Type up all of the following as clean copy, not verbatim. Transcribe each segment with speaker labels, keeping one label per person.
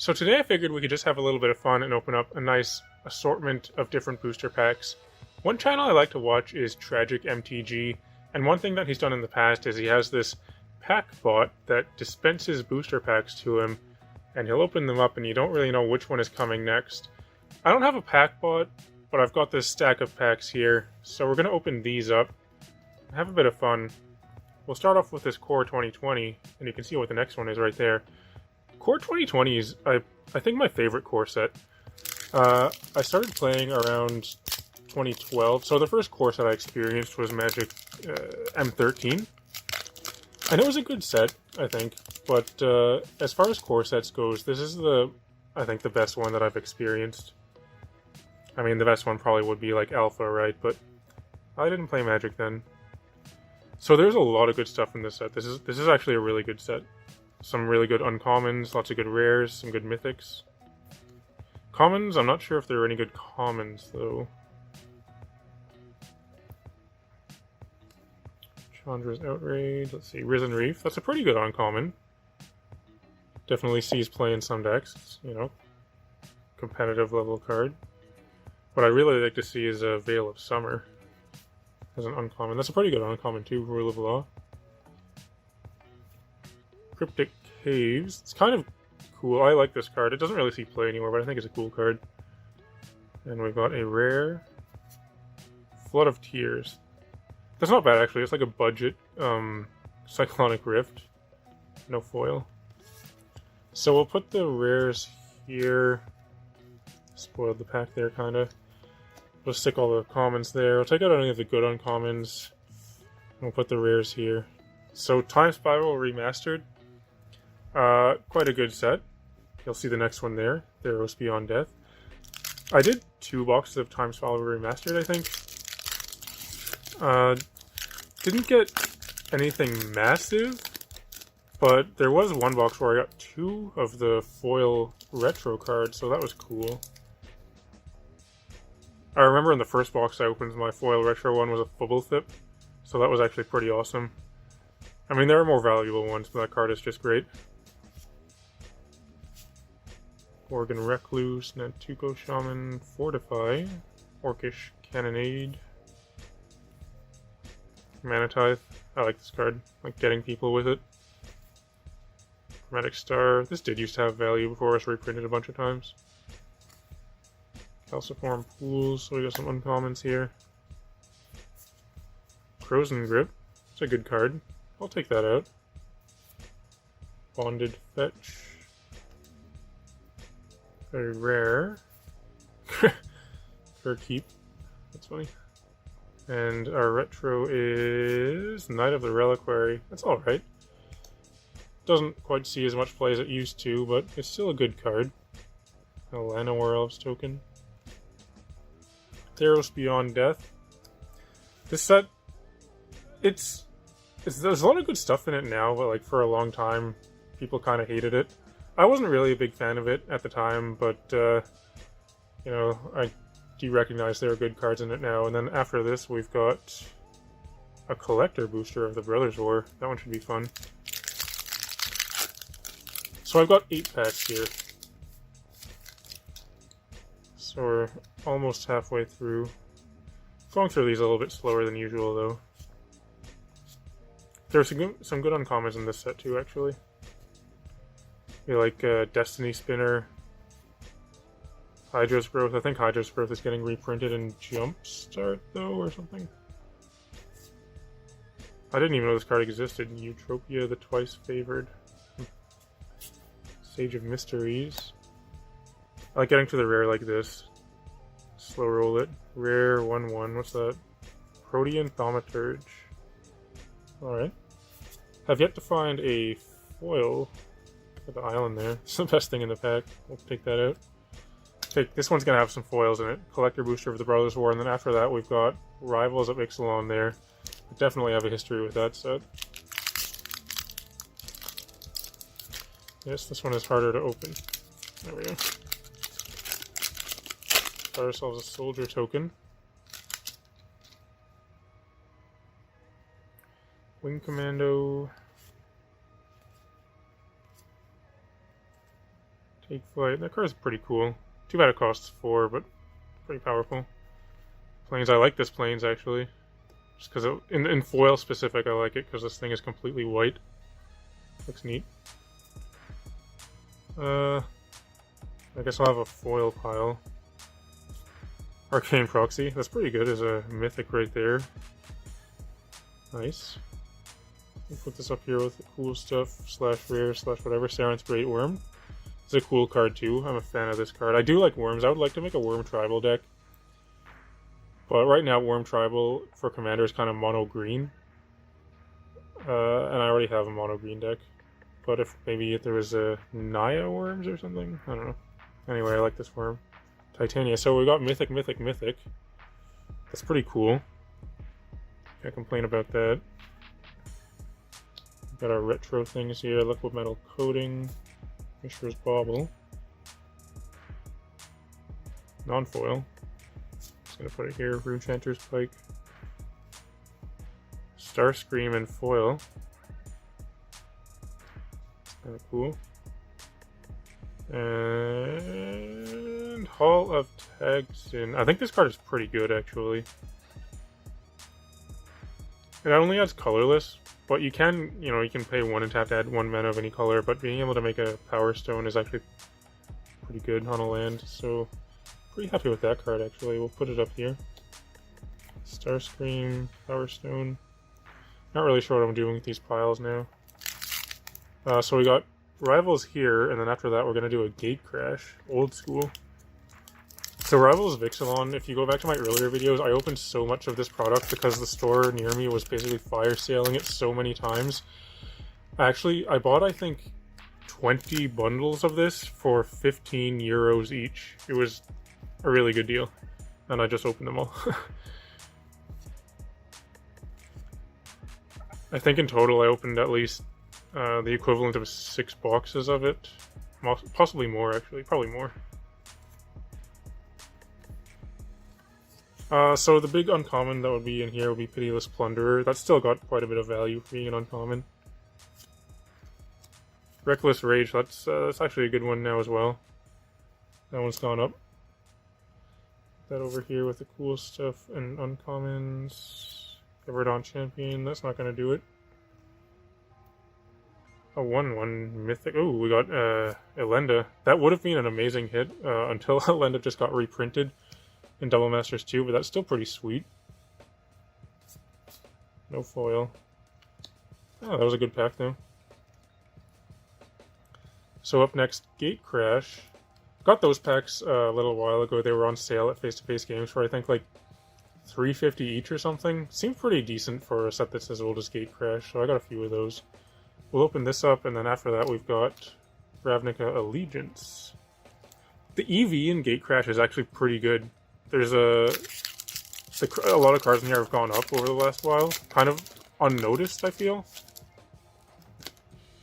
Speaker 1: So today I figured we could just have a little bit of fun and open up a nice assortment of different booster packs. One channel I like to watch is Tragic MTG, and one thing that he's done in the past is he has this pack bot that dispenses booster packs to him, and he'll open them up and you don't really know which one is coming next. I don't have a pack bot, but I've got this stack of packs here, so we're going to open these up and have a bit of fun. We'll start off with this Core 2020, and you can see what the next one is right there. Core 2020 is, I think, my favorite core set. I started playing around 2012, so the first core set I experienced was Magic M13. And it was a good set, I think, but as far as core sets goes, this is I think, the best one that I've experienced. I mean, the best one probably would be like Alpha, right? But I didn't play Magic then. So there's a lot of good stuff in this set. This is actually a really good set. Some really good uncommons, lots of good rares, some good mythics. Commons, I'm not sure if there are any good commons, though. Chandra's Outrage, let's see, Risen Reef, that's a pretty good uncommon. Definitely sees play in some decks, it's, you know, competitive level card. What I really like to see is a Veil of Summer as an uncommon. That's a pretty good uncommon too, Rule of Law. Cryptic Caves. It's kind of cool. I like this card. It doesn't really see play anymore, but I think it's a cool card. And we've got a rare Flood of Tears. That's not bad, actually. It's like a budget Cyclonic Rift. No foil. So we'll put the rares here. Spoiled the pack there, kind of. We'll stick all the commons there. We'll take out any of the good uncommons. And we'll put the rares here. So Time Spiral Remastered. Quite a good set. You'll see the next one there, Theros Beyond Death. I did 2 boxes of Time Spiral Remastered, I think. Didn't get anything massive, but there was one box where I got 2 of the foil retro cards, so that was cool. I remember in the first box I opened, my foil retro one was a Fubblethip, so that was actually pretty awesome. I mean, there are more valuable ones, but that card is just great. Oregon Recluse, Nantuko Shaman, Fortify, Orcish Cannonade, Manatithe. I like this card, like getting people with it. Chromatic Star. This did used to have value before it was reprinted a bunch of times. Calciform Pools, so we got some uncommons here. Frozen Grip. It's a good card. I'll take that out. Bonded Fetch. Very rare. For keep. That's funny. And our retro is Knight of the Reliquary. That's alright. Doesn't quite see as much play as it used to, but it's still a good card. A Llanowar Elves token. Theros Beyond Death. This set, there's a lot of good stuff in it now, but like for a long time, people kind of hated it. I wasn't really a big fan of it at the time, but you know, I do recognize there are good cards in it now. And then after this, we've got a collector booster of the Brothers War. That one should be fun. So I've got 8 packs here. So we're almost halfway through. Going through these a little bit slower than usual, though. There's some good uncommons in this set, too, actually. We like Destiny Spinner, Hydra's Growth. I think Hydra's Growth is getting reprinted in Jumpstart, though, or something. I didn't even know this card existed. Eutropia, the Twice Favored. Sage of Mysteries. I like getting to the rare like this. Slow roll it. Rare 1/1. What's that? Protean Thaumaturge. Alright. Have yet to find a foil for the island there. It's the best thing in the pack. We'll take that out. This one's going to have some foils in it. Collector Booster of the Brothers War, and then after that we've got Rivals of Ixalan there. I definitely have a history with that set. Yes, this one is harder to open. There we go. Got ourselves a Soldier token. Wing Commando. Take Flight. That card is pretty cool. Too bad it costs 4, but pretty powerful. Planes. I like this Planes, actually. Just because in foil specific, I like it because this thing is completely white. Looks neat. I guess I'll have a foil pile. Arcane Proxy. That's pretty good as a mythic right there. Nice. We'll put this up here with the cool stuff, slash rare, slash whatever. Saren's Great Worm. It's a cool card too. I'm a fan of this card. I do like worms. I would like to make a worm tribal deck. But right now, Worm Tribal for Commander is kind of mono green. And I already have a mono green deck. But if maybe if there was a Naya Worms or something? I don't know. Anyway, I like this worm. Titania. So we got Mythic, Mythic, Mythic. That's pretty cool. Can't complain about that. Got our retro things here. Liquid Metal Coating. Mishra's Bauble. Non-foil. Just gonna put it here. Runechanter's Pike. Starscream and foil. Kind of cool. And Hall of Tagsin. I think this card is pretty good, actually. It only adds colorless, but you can, you can pay 1 and tap to add 1 mana of any color, but being able to make a Power Stone is actually pretty good on a land, so pretty happy with that card, actually. We'll put it up here. Starscream, Power Stone. Not really sure what I'm doing with these piles now. So we got Rivals here, and then after that we're going to do a Gatecrash, old school. So Rivals of Ixalan, if you go back to my earlier videos, I opened so much of this product because the store near me was basically fire saling it so many times. Actually, I bought, I think, 20 bundles of this for 15 euros each. It was a really good deal, and I just opened them all. I think in total I opened at least the equivalent of 6 boxes of it. Possibly more, actually. Probably more. So the big uncommon that would be in here would be Pitiless Plunderer. That's still got quite a bit of value for being an uncommon. Reckless Rage, that's actually a good one now as well. That one's gone up. That over here with the cool stuff and uncommons. Everdon Champion, that's not going to do it. A 1/1 Mythic. Oh, we got Elenda. That would have been an amazing hit until Elenda just got reprinted in Double Masters 2, but that's still pretty sweet. No foil. Oh, that was a good pack though. So up next, Gatecrash. Got those packs a little while ago. They were on sale at Face-to-Face Games for I think like $3.50 each or something. Seemed pretty decent for a set that's as old as Gatecrash, so I got a few of those. We'll open this up, and then after that we've got Ravnica Allegiance. The EV in Gatecrash is actually pretty good. There's a lot of cards in here have gone up over the last while, kind of unnoticed, I feel.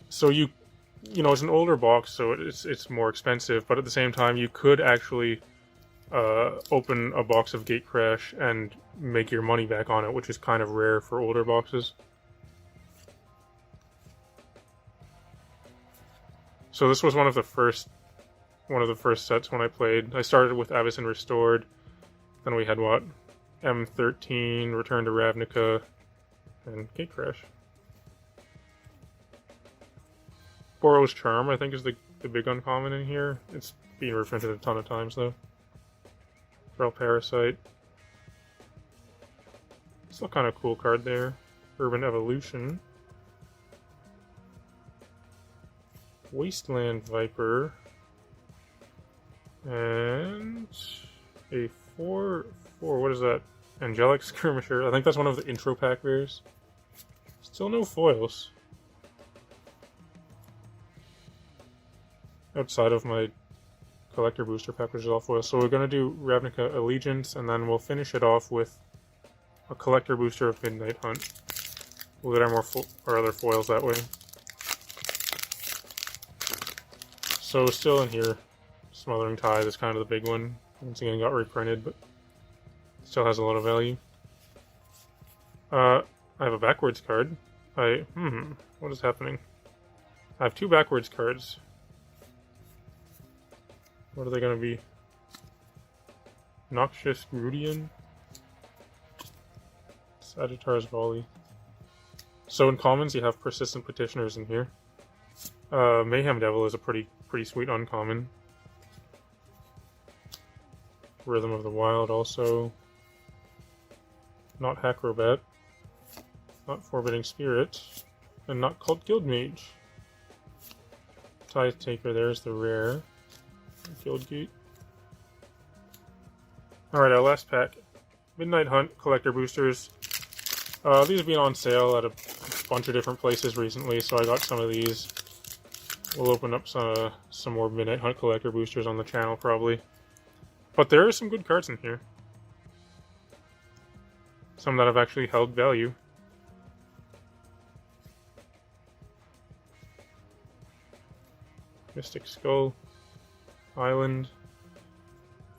Speaker 1: So it's an older box, so it's more expensive, but at the same time, you could actually open a box of Gatecrash and make your money back on it, which is kind of rare for older boxes. So this was one of the first sets when I played. I started with Avacyn Restored. Then we had what? M13, Return to Ravnica, and Gatecrash. Boros Charm, I think, is the big uncommon in here. It's being reprinted a ton of times, though. Feral Parasite. Still kind of cool card there. Urban Evolution. Wasteland Viper. And a 4/4, what is that? Angelic Skirmisher. I think that's one of the intro pack rares. Still no foils. Outside of my collector booster pack, which is all foils. So we're going to do Ravnica Allegiance, and then we'll finish it off with a collector booster of Midnight Hunt. We'll get our other foils that way. So still in here, Smothering Tithe is kind of the big one. Once again, got reprinted, but still has a lot of value. I have a backwards card. What is happening? I have 2 backwards cards. What are they going to be? Noxious Grudian? Sagittarius Volley. So in commons, you have Persistent Petitioners in here. Mayhem Devil is a pretty sweet uncommon. Rhythm of the Wild also. Not Hackrobat. Not Forbidding Spirit. And not Cult Guild Mage. Tithe Taker, there's the rare. Guildgate. Alright, our last pack. Midnight Hunt Collector Boosters. These have been on sale at a bunch of different places recently, so I got some of these. We'll open up some more Midnight Hunt Collector Boosters on the channel, probably. But there are some good cards in here. Some that have actually held value. Mystic Skull. Island.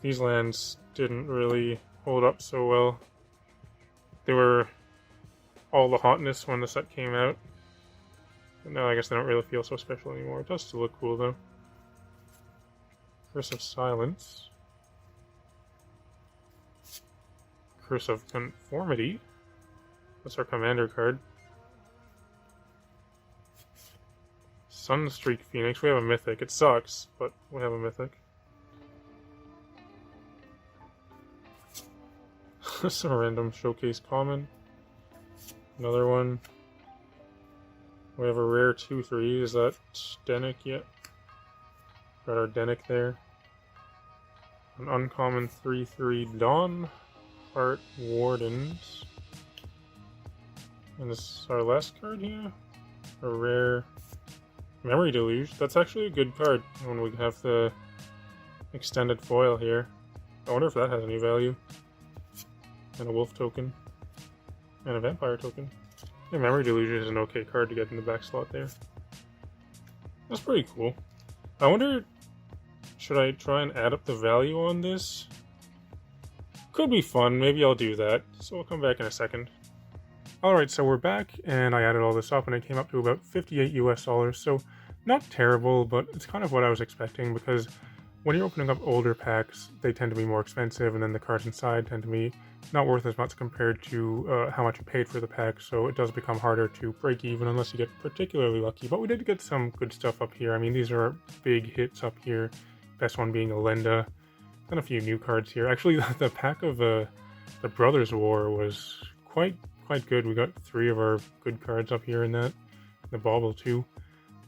Speaker 1: These lands didn't really hold up so well. They were all the hotness when the set came out. But now I guess they don't really feel so special anymore. It does still look cool though. Curse of Silence. Curse of Conformity. That's our commander card. Sunstreak Phoenix. We have a mythic. It sucks, but we have a mythic. Some random showcase common. Another one. We have a rare 2/3. Is that Denick yet? Got our Denick there. An uncommon 3/3 Dawn. Heart Wardens. And this is our last card here. A rare Memory Deluge. That's actually a good card when we have the extended foil here. I wonder if that has any value. And a wolf token. And a vampire token. Yeah, Memory Deluge is an okay card to get in the back slot there. That's pretty cool. I wonder, should I try and add up the value on this? Could be fun, maybe I'll do that. So I'll come back in a second. Alright, so we're back, and I added all this up, and it came up to about $58 US, so not terrible, but it's kind of what I was expecting, because when you're opening up older packs, they tend to be more expensive, and then the cards inside tend to be not worth as much compared to how much you paid for the pack, so it does become harder to break even unless you get particularly lucky. But we did get some good stuff up here. I mean, these are big hits up here, best one being Elenda, and a few new cards here. Actually, the pack of the Brothers War was quite good. We got 3 of our good cards up here in that. The Bauble too.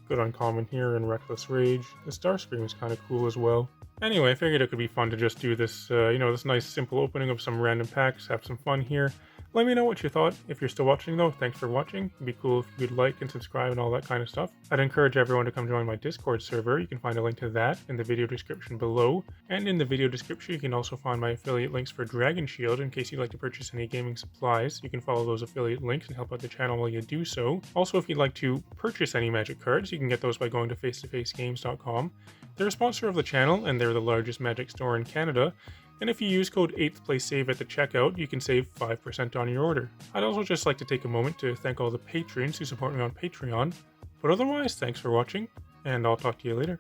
Speaker 1: Good uncommon here and Reckless Rage. The Starscream is kind of cool as well. Anyway, I figured it could be fun to just do this, this nice simple opening of some random packs, have some fun here. Let me know what you thought. If you're still watching though, thanks for watching. It'd be cool if you could like and subscribe and all that kind of stuff. I'd encourage everyone to come join my Discord server. You can find a link to that in the video description below. And in the video description, you can also find my affiliate links for Dragon Shield in case you'd like to purchase any gaming supplies. You can follow those affiliate links and help out the channel while you do so. Also, if you'd like to purchase any Magic cards, you can get those by going to face2facegames.com. They're a sponsor of the channel, and they're the largest Magic store in Canada. And if you use code 8thplaysave at the checkout, you can save 5% on your order. I'd also just like to take a moment to thank all the patrons who support me on Patreon. But otherwise, thanks for watching, and I'll talk to you later.